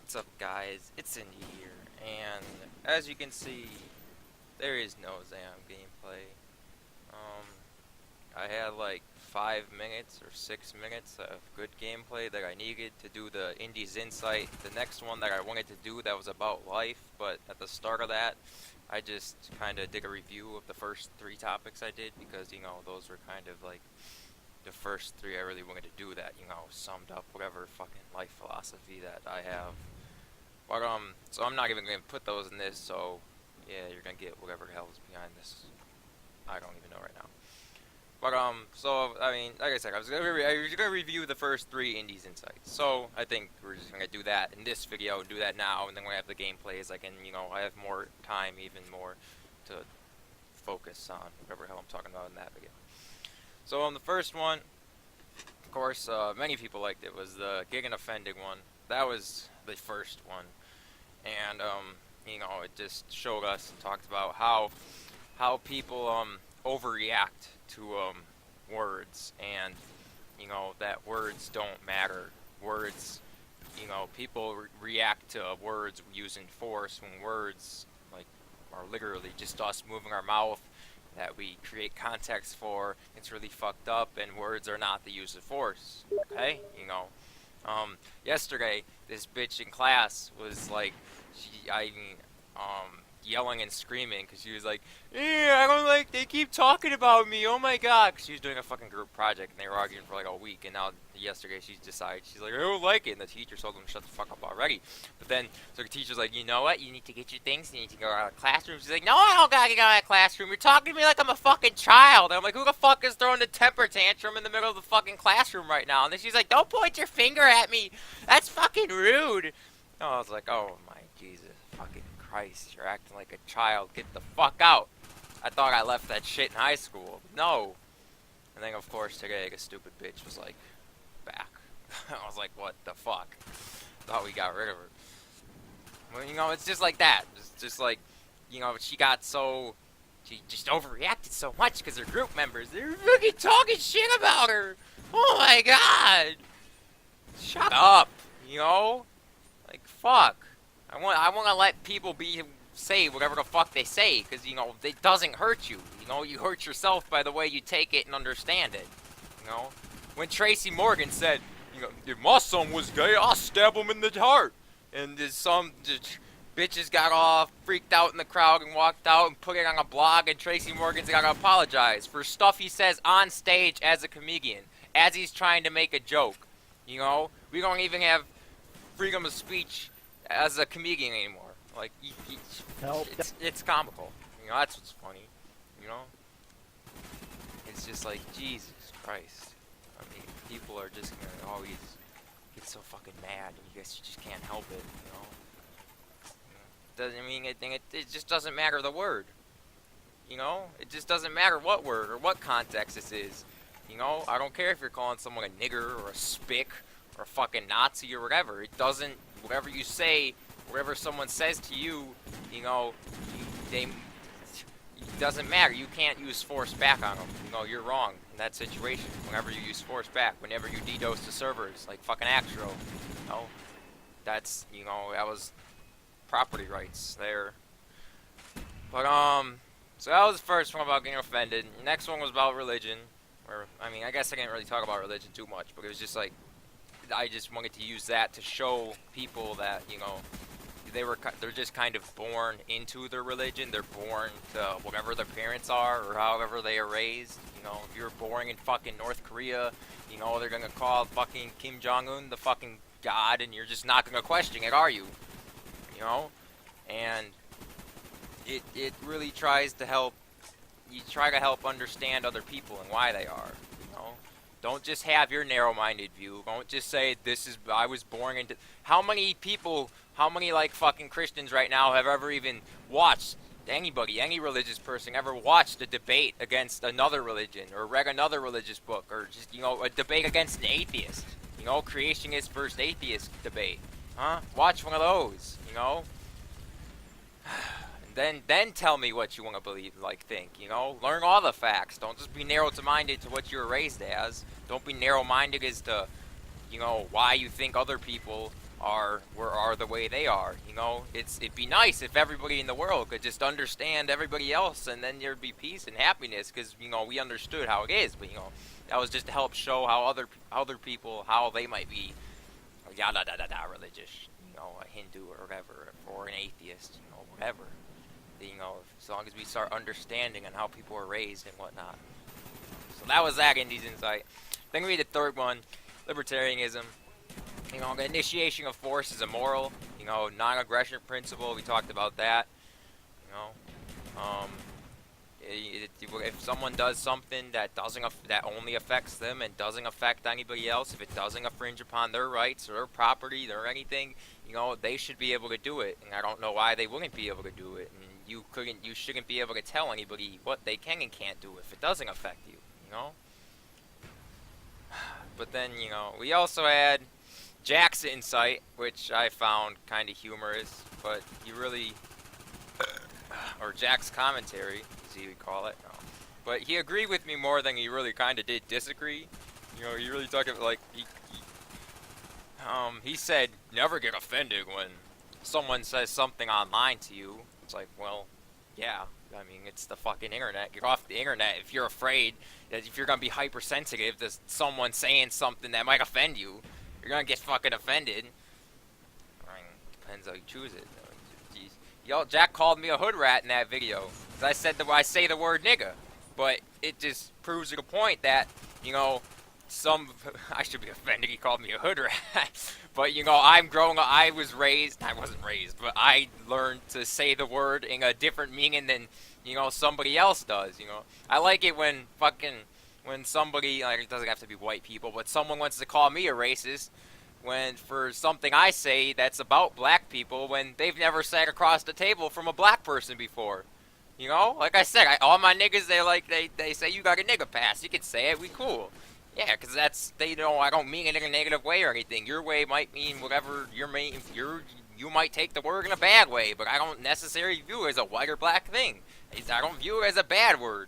What's up, guys? It's Indy here, and as you can see, there is no Zam gameplay. Um, I had like 5 minutes or 6 minutes of good gameplay that I needed to do the Indy's Insight. The next one that I wanted to do that was about life, but at the start of that, I just kind of did a review of the first three topics I did because, those were kind of like the first three I really wanted to do that, summed up whatever fucking life philosophy that I have. But, so I'm not even going to put those in this, so, yeah, you're going to get whatever the hell is behind this. I don't even know right now. But, so, I mean, like I said, I was going to review the first three Indies Insights. So, I think we're just going to do that in this video, do that now, and then when I have the gameplays, I can, I have more time, even more, to focus on whatever the hell I'm talking about in that video. So, on the first one, of course, many people liked it, was the Gig and Offending one. That was the first one, and it just showed us and talked about how people overreact to words, and that words don't matter. Words, people react to words using force when words like are literally just us moving our mouth that we create context for. It's really fucked up, and words are not the use of force. Okay, yesterday, this bitch in class was like, yelling and screaming because she was like, "Yeah, I don't like. They keep talking about me. Oh my god!" 'Cause she was doing a fucking group project and they were arguing for like a week. And now yesterday she decided she's like, "I don't like it." And the teacher told them to shut the fuck up already. But then so the teacher's like, "You know what? You need to get your things. You need to go out of the classroom." She's like, "No, I don't gotta get out of the classroom. You're talking to me like I'm a fucking child." And I'm like, "Who the fuck is throwing a temper tantrum in the middle of the fucking classroom right now?" And then she's like, "Don't point your finger at me. That's fucking rude." And I was like, "Oh my Jesus fucking Christ, you're acting like a child. Get the fuck out." I thought I left that shit in high school. No. And then, of course, today, a stupid bitch was like, back. I was like, what the fuck? Thought we got rid of her. Well, it's just like that. It's just like, she got so... She just overreacted so much because her group members, they're fucking talking shit about her. Oh my god. Shut up, Like, fuck. I want to let people say whatever the fuck they say, because, it doesn't hurt you. You hurt yourself by the way you take it and understand it. When Tracy Morgan said, "If my son was gay, I'll stab him in the heart." And some bitches got all freaked out in the crowd and walked out and put it on a blog, and Tracy Morgan's got to apologize for stuff he says on stage as a comedian, as he's trying to make a joke. We don't even have freedom of speech as a comedian anymore. Like, it's comical. That's what's funny. It's just like, Jesus Christ. I mean, people are just gonna always get so fucking mad, and you guess you just can't help it. Doesn't mean anything. It just doesn't matter the word. It just doesn't matter what word or what context this is. I don't care if you're calling someone a nigger or a spick or a fucking Nazi or whatever. It doesn't. Whatever you say, whatever someone says to you, it doesn't matter. You can't use force back on them. You're wrong in that situation. Whenever you use force back, whenever you DDoS the servers, like fucking Axtro, that's, that was property rights there. But, so that was the first one about getting offended. Next one was about religion. I guess I didn't really talk about religion too much, but it was just like, I just wanted to use that to show people that, they're just kind of born into their religion. They're born to whatever their parents are or however they are raised. If you're born in fucking North Korea, they're gonna call fucking Kim Jong-un the fucking god, and you're just not gonna question it, are you? And it really tries to help. You try to help understand other people and why they are. Don't just have your narrow-minded view. Don't just say, I was born into... How many people, like fucking Christians right now have ever even watched, anybody, any religious person ever watched a debate against another religion or read another religious book or just, a debate against an atheist? Creationist versus atheist debate. Huh? Watch one of those, Then tell me what you want to believe, think, Learn all the facts. Don't just be narrow-minded to what you were raised as. Don't be narrow-minded as to, why you think other people are the way they are. You know, it'd be nice if everybody in the world could just understand everybody else, and then there'd be peace and happiness. Because we understood how it is, but that was just to help show how other people, how they might be yada da da da religious. A Hindu or whatever, or an atheist. Whatever. As long as we start understanding on how people are raised and whatnot. So that was that Indy's insight. Then we read the third one, libertarianism. The initiation of force is immoral. Non-aggression principle. We talked about that. If someone does something that only affects them and doesn't affect anybody else, if it doesn't infringe upon their rights or their property or anything, they should be able to do it. And I don't know why they wouldn't be able to do it. And you shouldn't be able to tell anybody what they can and can't do if it doesn't affect you. But then we also had Jack's insight, which I found kind of humorous, but or Jack's commentary, as he would call it. But he agreed with me more than he really kind of did disagree. He really took it like he said, never get offended when someone says something online to you. It's like, well, yeah. I mean, it's the fucking internet. Get off the internet if you're afraid that if you're gonna be hypersensitive to someone saying something that might offend you. You're gonna get fucking offended. I mean, depends how you choose it. Jeez. Jack called me a hood rat in that video. I said I say the word nigga. But it just proves to the point that, I should be offended he called me a hood rat. But, I wasn't raised, but I learned to say the word in a different meaning than, somebody else does, I like it when somebody, like, it doesn't have to be white people, but someone wants to call me a racist for something I say that's about black people when they've never sat across the table from a black person before. Like I said, all my niggas, they say you got a nigga pass. You can say it, we cool. Yeah, because I don't mean it in a negative way or anything. Your way might mean whatever you might take the word in a bad way, but I don't necessarily view it as a white or black thing. I don't view it as a bad word.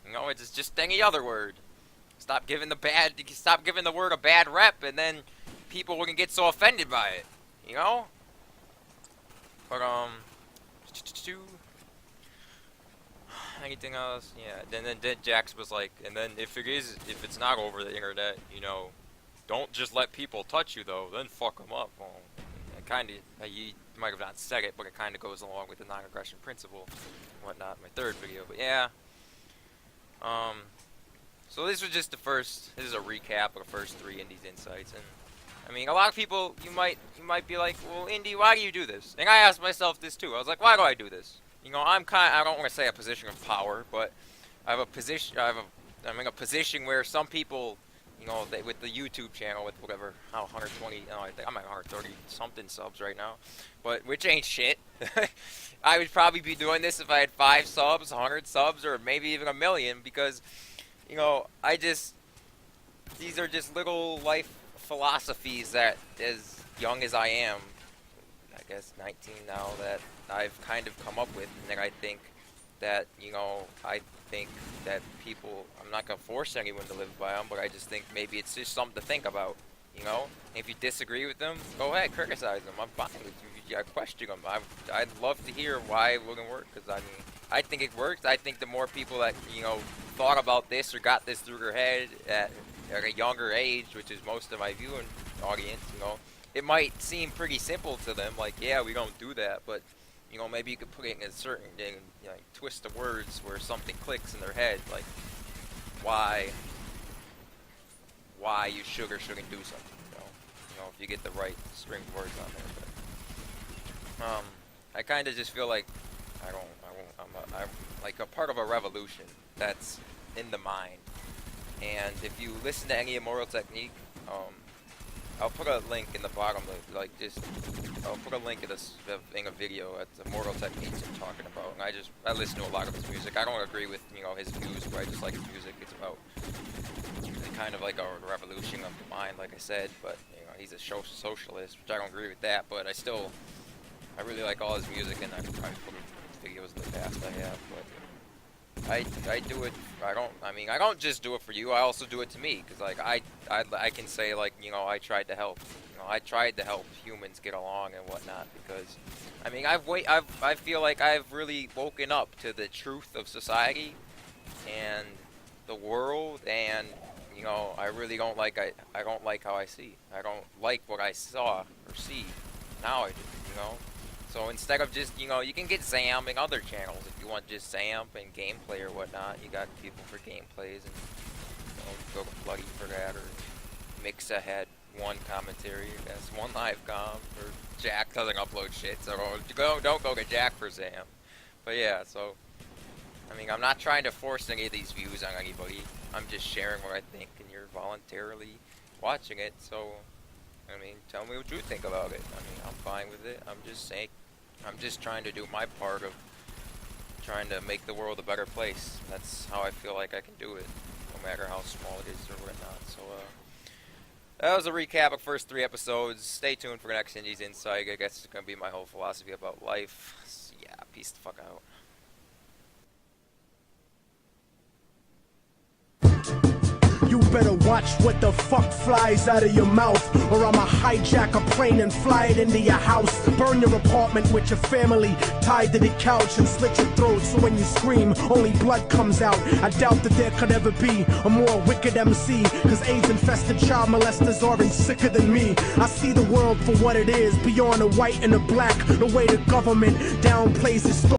It's just any other word. Stop giving the word a bad rep, and then people wouldn't get so offended by it. But, anything else? Yeah. Then Jax was like, and then if it's not over the internet, don't just let people touch you though. Then fuck them up. Well, he might have not said it, but it kind of goes along with the non-aggression principle, and whatnot. In my third video, but yeah. So this was just this is a recap of the first 3 Indy's insights, and I mean, a lot of people, you might be like, well, Indy, why do you do this? And I asked myself this too. I was like, why do I do this? I don't want to say a position of power, but I'm in a position where some people, with the YouTube channel with whatever, 120, I think I'm at 130 something subs right now, but which ain't shit. I would probably be doing this if I had 5 subs, 100 subs, or maybe even 1 million, because, these are just little life philosophies that, as young as I am, I guess 19 now, that I've kind of come up with, and I think that, people, I'm not going to force anyone to live by them, but I just think maybe it's just something to think about, If you disagree with them, go ahead, criticize them. I'm fine with you. I question them. I'd love to hear why it wouldn't work, because, I think it works. I think the more people that, thought about this or got this through their head at a younger age, which is most of my viewing audience, it might seem pretty simple to them, like, yeah, we don't do that, but, maybe you could put it in a certain, twist the words where something clicks in their head, like, why you should or shouldn't do something, if you get the right string of words on there, but, I kind of just feel like, I'm like a part of a revolution that's in the mind, and if you listen to any Immortal Technique, I'll put a link in the bottom, I'll put a link in a video at the Immortal Techniques I'm talking about, and I listen to a lot of his music. I don't agree with, his views, but I just like his music. It's about kind of like a revolution of the mind, like I said, but, he's a socialist, which I don't agree with that, but I really like all his music, and I've put videos in the past I have, but I do it. I don't just do it for you. I also do it to me, because I can say, like, I tried to help. I tried to help humans get along and whatnot because, I mean, I feel like I've really woken up to the truth of society and the world, and I really don't like I don't like how I see. I don't like what I saw or see. Now I do, So instead of just, you can get Zam and other channels if you want just Zam and gameplay or whatnot. You got people for gameplays and go to Bloody for that, or Mix Ahead one commentary, that's one live com, or Jack doesn't upload shit, so don't go to Jack for Zam. But yeah, so I mean, I'm not trying to force any of these views on anybody. I'm just sharing what I think, and you're voluntarily watching it. So, I mean, tell me what you think about it. I mean, I'm fine with it. I'm just saying, I'm just trying to do my part of trying to make the world a better place. That's how I feel like I can do it, no matter how small it is or whatnot. So, that was a recap of first 3 episodes. Stay tuned for the next Indy's Insight. I guess it's going to be my whole philosophy about life. So, yeah, peace the fuck out. You better watch what the fuck flies out of your mouth, or I'ma hijack a plane and fly it into your house. Burn your apartment with your family tied to the couch and slit your throat so when you scream, only blood comes out. I doubt that there could ever be a more wicked MC, cause AIDS-infested child molesters are even sicker than me. I see the world for what it is, beyond the white and the black, the way the government downplays its story.